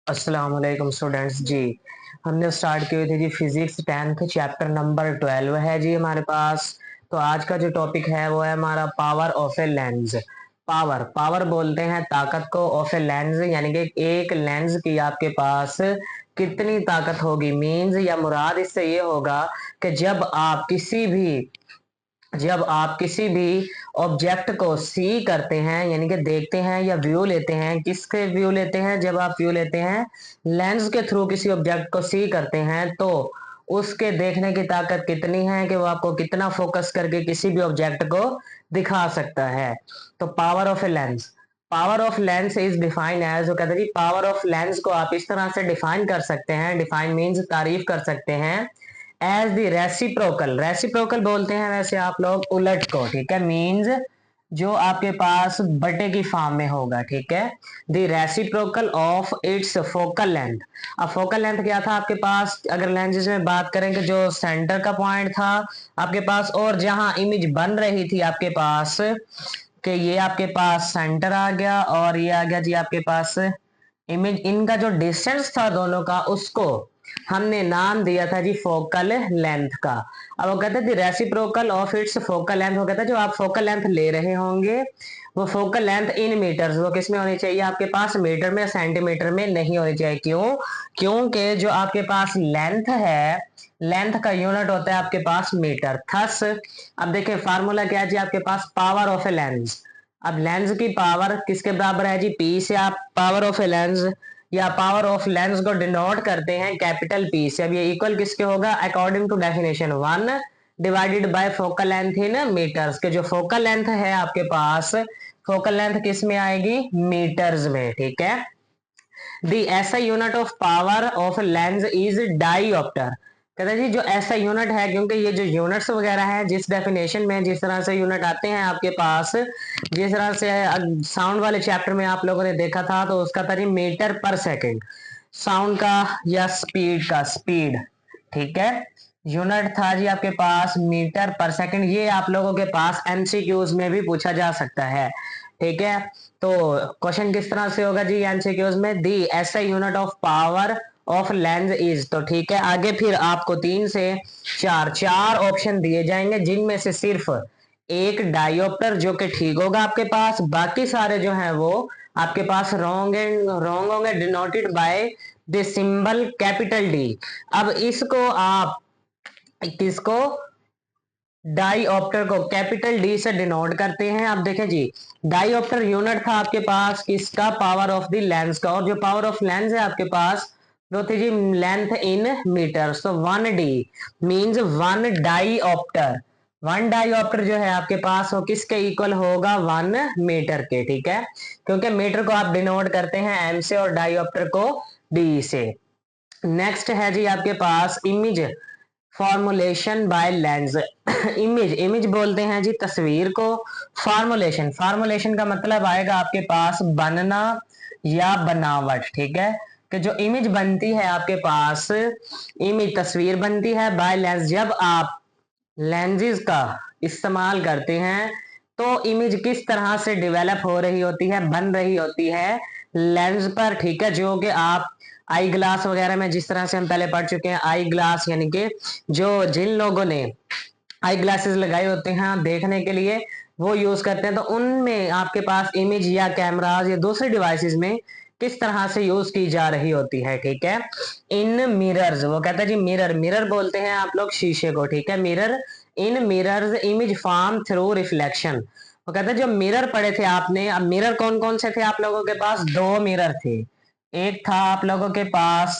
अस्सलाम वालेकुम स्टूडेंट्स जी। हमने स्टार्ट की हुई थी जी फिजिक्स 10th चैप्टर नंबर 12 है जी हमारे पास। तो आज का जो टॉपिक है वो है हमारा power of a lens. Power power बोलते हैं ताकत को, ऑफ ए लेंस यानी कि एक लेंस की आपके पास कितनी ताकत होगी। मींस या मुराद इससे ये होगा कि जब आप किसी भी ऑब्जेक्ट को सी करते हैं यानी कि देखते हैं या व्यू लेते हैं, किसके व्यू लेते हैं, जब आप व्यू लेते हैं लेंस के थ्रू किसी ऑब्जेक्ट को सी करते हैं तो उसके देखने की ताकत कितनी है कि वो आपको कितना फोकस करके किसी भी ऑब्जेक्ट को दिखा सकता है। तो power of lens is defined as, वो कहते हैं जी पावर ऑफ लेंस को आप इस तरह से डिफाइन कर सकते हैं, डिफाइन मीन्स तारीफ कर सकते हैं, एज द रेसिप्रोकल। रेसिप्रोकल बोलते हैं वैसे आप लोग उलट को, ठीक है। मींस जो आपके पास बटे की फॉर्म में होगा, ठीक है। The reciprocal of its focal length. अब फोकल लेंथ क्या था आपके पास, अगर लेंसेज में बात करें कि जो सेंटर का पॉइंट था आपके पास और जहां इमेज बन रही थी आपके पास, कि ये आपके पास सेंटर आ गया और ये आ गया जी आपके पास इमेज, इनका जो डिस्टेंस था दोनों का उसको हमने नाम दिया था जी फोकल लेंथ का। अब वो कहते थे reciprocal of its focal length, वो कहता है जो आप फोकल लेंथ ले रहे होंगे वो फोकल लेंथ इन मीटर्स, वो किस में होनी चाहिए आपके पास, मीटर में, सेंटीमीटर में नहीं होनी चाहिए। क्यों? क्योंकि जो आपके पास लेंथ है, लेंथ का यूनिट होता है आपके पास मीटर। थस अब देखिए फार्मूला क्या है जी आपके पास, पावर ऑफ ए लेंस। अब लेंस की पावर किसके बराबर है जी, पी से आप पावर ऑफ ए लेंस या पावर ऑफ लेंस को डिनोट करते हैं कैपिटल पी से। अब ये इक्वल किसके होगा, according to definition 1 divided by focal length in metres, के जो फोकल लेंथ है आपके पास, फोकल लेंथ किस में आएगी, मीटर्स में, ठीक है। दी ऐसा unit of power of lens is dioptre. कहते हैं जी जो ऐसा यूनिट है, क्योंकि ये जो यूनिट्स वगैरह है जिस डेफिनेशन में जिस तरह से यूनिट आते हैं आपके पास, जिस तरह से साउंड वाले चैप्टर में आप लोगों ने देखा था तो उसका था मीटर पर सेकंड साउंड का, या स्पीड का, स्पीड, ठीक है। यूनिट था जी आपके पास मीटर पर सेकंड। ये आप लोगों के पास एमसीक्यूज में भी पूछा जा सकता है, ठीक है। तो क्वेश्चन किस तरह से होगा जी एमसीक्यूज में, दी ऐसा unit of power of lens is, तो ठीक है। आगे फिर आपको 3 से 4 चार ऑप्शन दिए जाएंगे जिनमें से सिर्फ एक डायोप्टर जो कि ठीक होगा आपके पास, बाकी सारे जो हैं वो आपके पास रॉन्ग होंगे, denoted by the symbol capital D. अब इसको आप किसको, डाईऑप्टर को कैपिटल डी से डिनोट करते हैं। अब देखें जी डाईऑप्टर यूनिट था आपके पास किसका, पावर ऑफ द लेंस का, और जो पावर ऑफ लेंस है आपके पास वो थी जी लेंथ इन मीटर्स। तो 1D मींस 1 डाईऑप्टर। 1 डाईऑप्टर जो है आपके पास वो किसके इक्वल होगा, 1 मीटर के, ठीक है। क्योंकि मीटर को आप डिनोट करते हैं एम से और डाईऑप्टर को डी से। नेक्स्ट है जी आपके पास image formulation by lens. Image, image बोलते हैं जी तस्वीर को, फॉर्मुलेशन, फॉर्मुलेशन का मतलब आएगा आपके पास बनना या बनावट, ठीक है। कि जो इमेज बनती है आपके पास, इमेज तस्वीर बनती है बाय लेंस, जब आप लेंसेज का इस्तेमाल करते हैं तो इमेज किस तरह से डेवलप हो रही होती है, बन रही होती है लेंस पर, ठीक है। जो कि आप आई ग्लास वगैरह में जिस तरह से हम पहले पढ़ चुके हैं, आई ग्लास यानी कि जो जिन लोगों ने आई ग्लासेस लगाए होते हैं देखने के लिए वो यूज करते हैं, तो उनमें आपके पास इमेज या कैमराज या दूसरे डिवाइसेस में किस तरह से यूज की जा रही होती है, ठीक है। इन मिरर्स, वो कहता है जी मिरर, मिरर बोलते हैं आप लोग शीशे को, ठीक है। Mirror, in mirrors image form through reflection. वो कहता है जो मिरर पढ़े थे आपने, अब मिरर कौन कौन से थे आप लोगों के पास, 2 मिरर थे। एक था आप लोगों के पास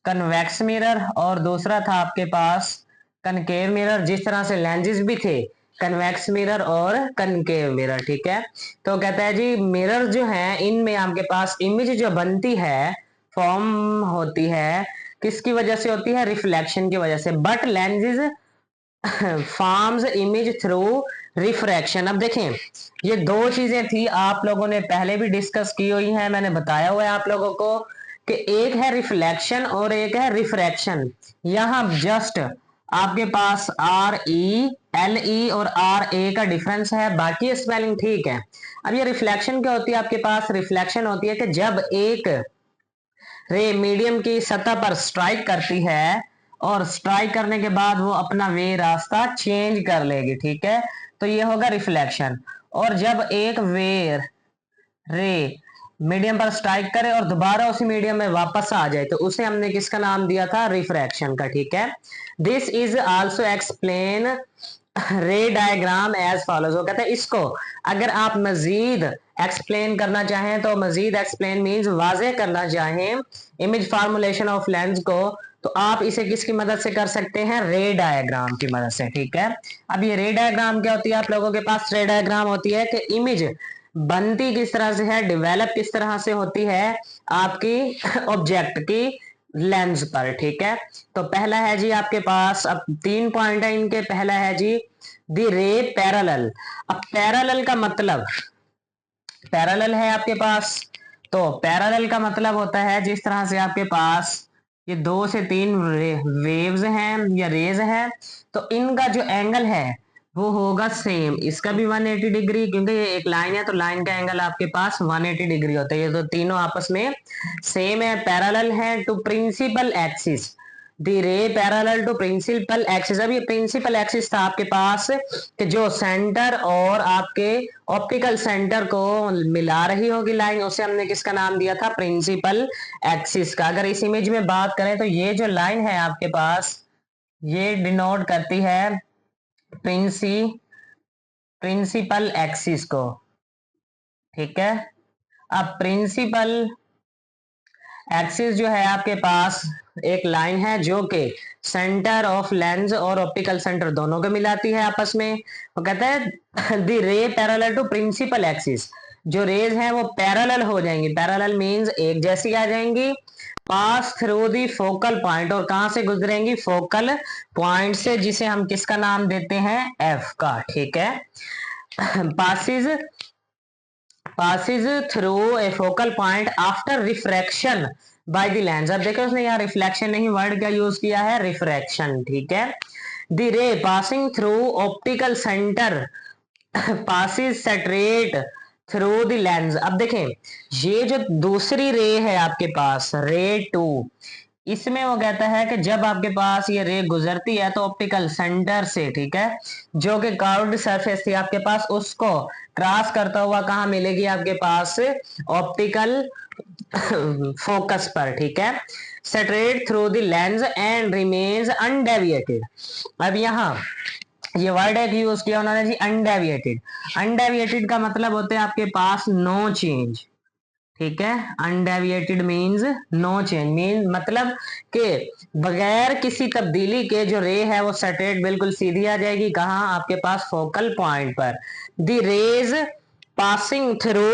कन्वेक्स मिरर और दूसरा था आपके पास कनकेव मिरर। जिस तरह से लेंसेज भी थे, कन्वेक्स मिरर और कनकेव मिरर, ठीक है। तो कहता है जी मिरर जो है इनमें आपके पास इमेज जो बनती है, फॉर्म होती है, किसकी वजह से होती है, रिफ्लेक्शन की वजह से। But lenses forms image through refraction. अब देखें ये दो चीजें थी आप लोगों ने पहले भी डिस्कस की हुई हैं, मैंने बताया हुआ है आप लोगों को कि एक है रिफ्लेक्शन और एक है रिफ्रैक्शन। यहां जस्ट आपके पास RELE और RA का डिफरेंस है, बाकी स्पेलिंग ठीक है। अब ये रिफ्लेक्शन क्या होती है आपके पास, रिफ्लेक्शन होती है कि जब एक रे मीडियम की सतह पर स्ट्राइक करती है और स्ट्राइक करने के बाद वो अपना वे रास्ता चेंज कर लेगी, ठीक है। तो ये होगा रिफ्लेक्शन। और जब एक वे रे मीडियम पर स्ट्राइक करे और दोबारा उसी मीडियम में वापस आ जाए तो उसे हमने किसका नाम दिया था, रिफ्रैक्शन का, ठीक है। This is also explain ray diagram as follows. वो कहते हैं इसको अगर आप मजीद एक्सप्लेन करना चाहें तो मजीद एक्सप्लेन मीन्स वाजे करना चाहें इमेज फार्मूलेशन ऑफ लेंस को, तो आप इसे किसकी मदद से कर सकते हैं, रे डायग्राम की मदद से, ठीक है। अब ये रे डायग्राम क्या होती है, आप लोगों के पास रे डायग्राम होती है कि इमेज बनती किस तरह से है, डेवलप किस तरह से होती है आपकी ऑब्जेक्ट की लेंस पर, ठीक है। तो पहला है जी आपके पास, अब 3 पॉइंट है इनके। पहला है जी द रे पैरेलल। अब पैरेलल का मतलब, पैरेलल है आपके पास, तो पैरेलल का मतलब होता है जिस तरह से आपके पास ये 2 से 3 वेव्स हैं या रेज हैं, तो इनका जो एंगल है वो होगा सेम। इसका भी 180 डिग्री, क्योंकि ये एक लाइन है तो लाइन का एंगल आपके पास 180 डिग्री होता है। ये तो तीनों आपस में सेम है, पैरेलल है to principal axis. The ray parallel to principal axis. अब ये प्रिंसिपल एक्सिस था आपके पास कि जो सेंटर और आपके ऑप्टिकल सेंटर को मिला रही होगी लाइन, उसे हमने किसका नाम दिया था, प्रिंसिपल एक्सिस का। अगर इस इमेज में बात करें तो ये जो लाइन है आपके पास ये डिनोट करती है प्रिंसिपल एक्सिस को, ठीक है। अब प्रिंसिपल एक्सिस जो है आपके पास एक लाइन है जो कि सेंटर ऑफ लेंस और ऑप्टिकल सेंटर दोनों को मिलाती है आपस में। वो कहता है the ray parallel to principal axis. जो रेज हैं वो पैरेलल हो जाएंगी, पैरेलल मींस एक जैसी आ जाएंगी, pass through the focal point. और कहां से गुजरेंगी, फोकल पॉइंट से, जिसे हम किसका नाम देते हैं, एफ का, ठीक है। passes through a focal point after refraction by the lens। अब देखो उसने यहाँ रिफ्लेक्शन नहीं, वर्ड क्या यूज किया है, रिफ्रैक्शन, ठीक है। द रे passing through optical centre passes straight through the lens. अब देखें ये जो दूसरी रे है आपके पास, रे 2, इसमें वो कहता है कि जब आपके पास ये रे गुजरती है तो ऑप्टिकल सेंटर से, ठीक है, जो कि कर्व्ड सरफेस थी आपके पास, उसको क्रॉस करता हुआ कहाँ मिलेगी आपके पास, ऑप्टिकल फोकस पर, ठीक है, straight through the lens and remains undeviated. अब यहाँ ये वर्ड एक यूज किया उन्होंने जी, अनडेविएटेड। अनडेविएटेड का मतलब होता है आपके पास नो चेंज, ठीक है। Undeviated means no change, mean मतलब कि बगैर किसी तब्दीली के जो रे है वो स्ट्रेट बिल्कुल सीधी आ जाएगी, कहाँ, आपके पास फोकल पॉइंट पर। The rays passing through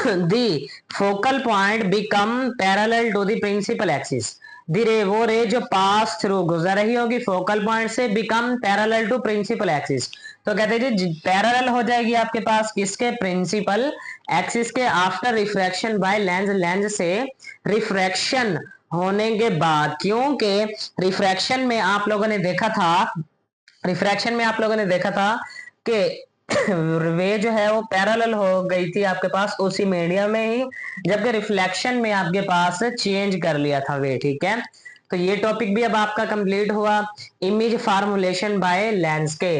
the focal point become parallel to the principal axis. The ray, वो रे जो पास थ्रू गुजर रही होगी फोकल पॉइंट से, become parallel to principal axis. तो कहते हैं जी पैरेलल हो जाएगी आपके पास किसके, प्रिंसिपल एक्सिस के, after refraction by lens, lens से रिफ्रैक्शन होने के बाद। क्योंकि रिफ्रैक्शन में आप लोगों ने देखा था कि वे जो है वो पैरेलल हो गई थी आपके पास उसी मीडियम में ही, जबकि रिफ्लेक्शन में आपके पास चेंज कर लिया था वे, ठीक है। तो ये टॉपिक भी अब आपका कंप्लीट हुआ इमेज फार्मूलेशन बाय लेंस के।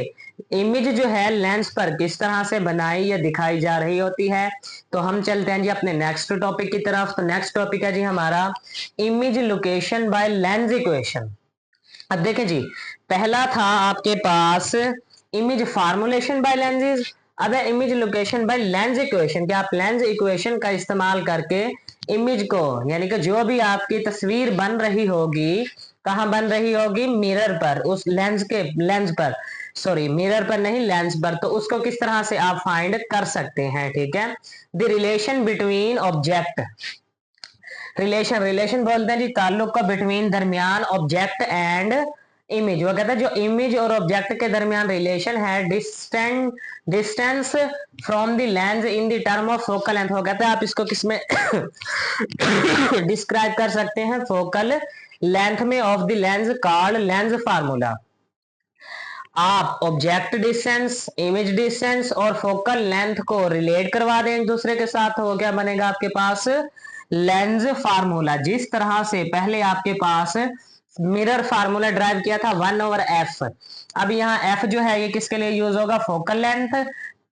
इमेज जो है लेंस पर किस तरह से बनाई या दिखाई जा रही होती है। तो हम चलते हैं जी अपने नेक्स्ट टॉपिक की तरफ। तो नेक्स्ट टॉपिक है जी हमारा image location by lens equation. अब देखें जी, पहला था आपके पास इमेज फार्मूलेशन बाय लेंसेज, अब है image location by lens equation. क्या आप लेंस इक्वेशन का इस्तेमाल करके इमेज को, यानी कि जो भी आपकी तस्वीर बन रही होगी, कहाँ बन रही होगी, मिरर पर, उस लेंस पर, सॉरी मिरर पर नहीं, लेंस पर, तो उसको किस तरह से आप फाइंड कर सकते हैं, ठीक है। The relation between object, relation बोलते हैं जी ताल्लुक का, बिटवीन दरमियान ऑब्जेक्ट एंड इमेज। वो कहता है जो इमेज और ऑब्जेक्ट के दरमियान रिलेशन है, distance from the lens in the term of focal length. वो कहता है आप इसको किसमें डिस्क्राइब कर सकते हैं, फोकल लेंथ में of the lens called lens formula. आप ऑब्जेक्ट डिस्टेंस, इमेज डिस्टेंस और फोकल लेंथ को रिलेट करवा दें एक दूसरे के साथ, तो वो क्या बनेगा आपके पास, लेंस फार्मूला, जिस तरह से पहले आपके पास मिरर फार्मूला ड्राइव किया था 1/f, अब यहाँ f जो है ये किसके लिए यूज होगा, focal length,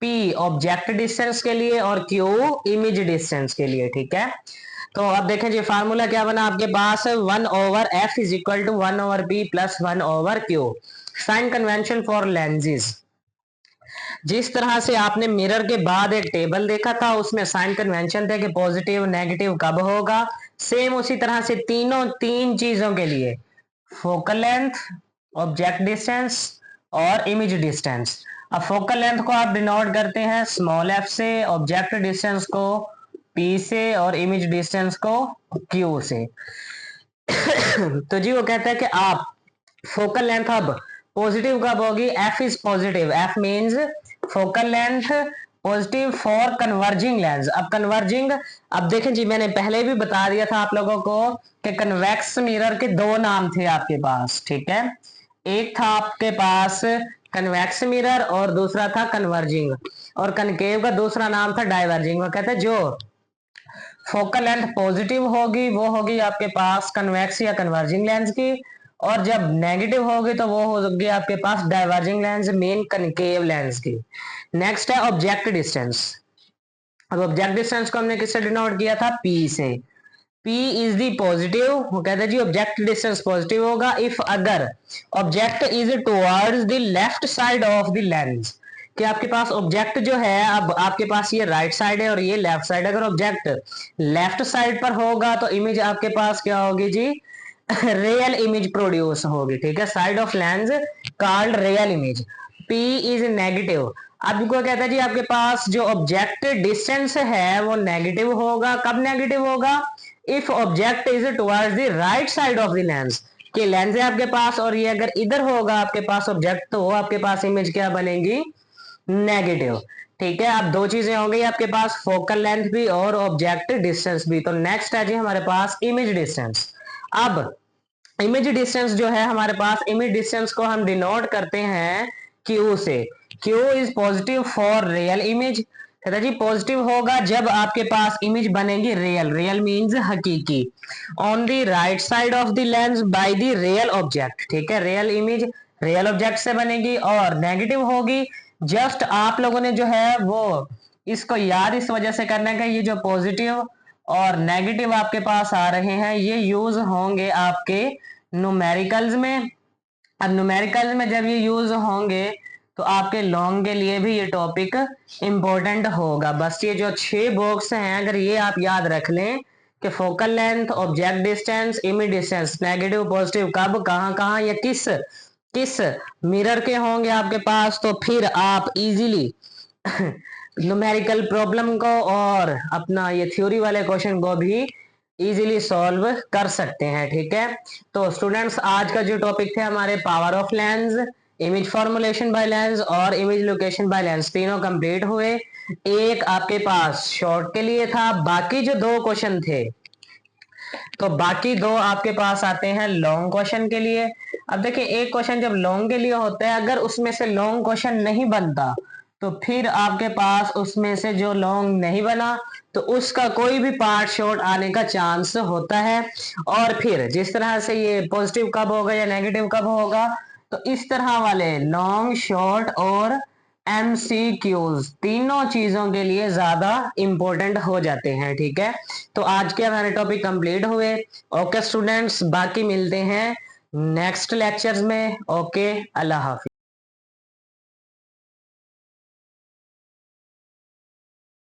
p object distance के लिए और q इमेज डिस्टेंस के लिए। ठीक है, तो अब देखें जी फार्मूला क्या बना आपके पास, 1/f is equal to 1/p plus 1/q। Sign convention for lenses, जिस तरह से आपने मिरर के बाद एक टेबल देखा था उसमें साइन कन्वेंशन थे कि पॉजिटिव नेगेटिव कब होगा, सेम उसी तरह से तीन चीजों के लिए, फोकल लेंथ, ऑब्जेक्ट डिस्टेंस और इमेज डिस्टेंस। अब फोकल लेंथ को आप डिनोट करते हैं स्मॉल f से, ऑब्जेक्ट डिस्टेंस को p से और इमेज डिस्टेंस को q से। तो जी वो कहता है कि आप फोकल लेंथ अब पॉजिटिव कब होगी, f is positive, f means focal length positive for converging lens. अब कन्वर्जिंग, अब देखें जी मैंने पहले भी बता दिया था आप लोगों को कि कन्वेक्स मिरर के दो नाम थे आपके पास। ठीक है, एक था आपके पास कन्वेक्स मिरर और दूसरा था कन्वर्जिंग, और कनकेव का दूसरा नाम था डाइवर्जिंग। वो कहते हैं जो फोकल लेंथ पॉजिटिव होगी वो होगी आपके पास कन्वेक्स या कन्वर्जिंग लेंस की, और जब नेगेटिव होगी तो वो होगी आपके पास diverging lens mean concave lens की। नेक्स्ट है ऑब्जेक्ट डिस्टेंस। अब ऑब्जेक्ट डिस्टेंस को हमने किससे डिनोट किया था, P से। P इज दी पॉजिटिव, वो कहते हैं जी ऑब्जेक्ट डिस्टेंस पॉजिटिव होगा इफ अगर object is towards the left side of the lens, कि आपके पास ऑब्जेक्ट जो है, अब आपके पास ये राइट साइड है और ये लेफ्ट साइड। अगर ऑब्जेक्ट लेफ्ट साइड पर होगा तो इमेज आपके पास क्या होगी जी, रियल इमेज प्रोड्यूस होगी। ठीक है, side of lens called real image. P is negative, अब को कहता है जी आपके पास जो ऑब्जेक्ट डिस्टेंस है वो नेगेटिव होगा। कब नेगेटिव होगा, if object is towards the right side of the lens, कि लेंस है आपके पास और ये अगर इधर होगा आपके पास ऑब्जेक्ट, तो आपके पास इमेज क्या बनेगी, नेगेटिव। ठीक है, अब दो चीजें हो गई आपके पास, फोकल लेंथ भी और ऑब्जेक्ट डिस्टेंस भी। तो नेक्स्ट है जी हमारे पास इमेज डिस्टेंस। अब इमेज डिस्टेंस जो है हमारे पास, इमेज डिस्टेंस को हम डिनोट करते हैं Q से। Q is positive for real image, कहता जी पॉजिटिव होगा जब आपके पास इमेज बनेगी रियल, रियल मींस हकीकी, on the right side of the lens by the real object. ठीक है, रियल इमेज रियल ऑब्जेक्ट से बनेगी, और नेगेटिव होगी जस्ट आप लोगों ने जो है वो इसको याद इस वजह से करना है कि ये जो पॉजिटिव और नेगेटिव आपके पास आ रहे हैं ये यूज होंगे आपके न्यूमेरिकल्स में। अब न्यूमेरिकल्स में जब ये यूज होंगे तो आपके लॉन्ग के लिए भी ये टॉपिक इंपॉर्टेंट होगा। बस ये जो 6 बॉक्स हैं अगर ये आप याद रख लें कि focal length, object distance, image distance, negative positive कब कहाँ कहाँ या किस किस मिरर के होंगे आपके पास, तो फिर आप इजीली न्यूमेरिकल प्रॉब्लम को और अपना ये थ्योरी वाले क्वेश्चन को भी इजीली सॉल्व कर सकते हैं। ठीक है, तो स्टूडेंट्स आज का जो टॉपिक थे हमारे power of lens, image formulation by lens और इमेज लोकेशन बाय लेंस, तीनों कंप्लीट हुए। एक आपके पास शॉर्ट के लिए था, बाकी जो 2 क्वेश्चन थे तो बाकी 2 आपके पास आते हैं लॉन्ग क्वेश्चन के लिए। अब देखिए एक क्वेश्चन जब लॉन्ग के लिए होता है, अगर उसमें से लॉन्ग क्वेश्चन नहीं बनता तो फिर आपके पास उसमें से जो लॉन्ग नहीं बना तो उसका कोई भी पार्ट शॉर्ट आने का चांस होता है। और फिर जिस तरह से ये पॉजिटिव कब होगा या नेगेटिव कब होगा, तो इस तरह वाले लॉन्ग, शॉर्ट और MCQs तीनों चीजों के लिए ज्यादा इंपॉर्टेंट हो जाते हैं। ठीक है, तो आज के हमारे टॉपिक कंप्लीट हुए। ओके स्टूडेंट्स, बाकी मिलते हैं नेक्स्ट लेक्चर्स में। ओके, अल्लाह हाफिज।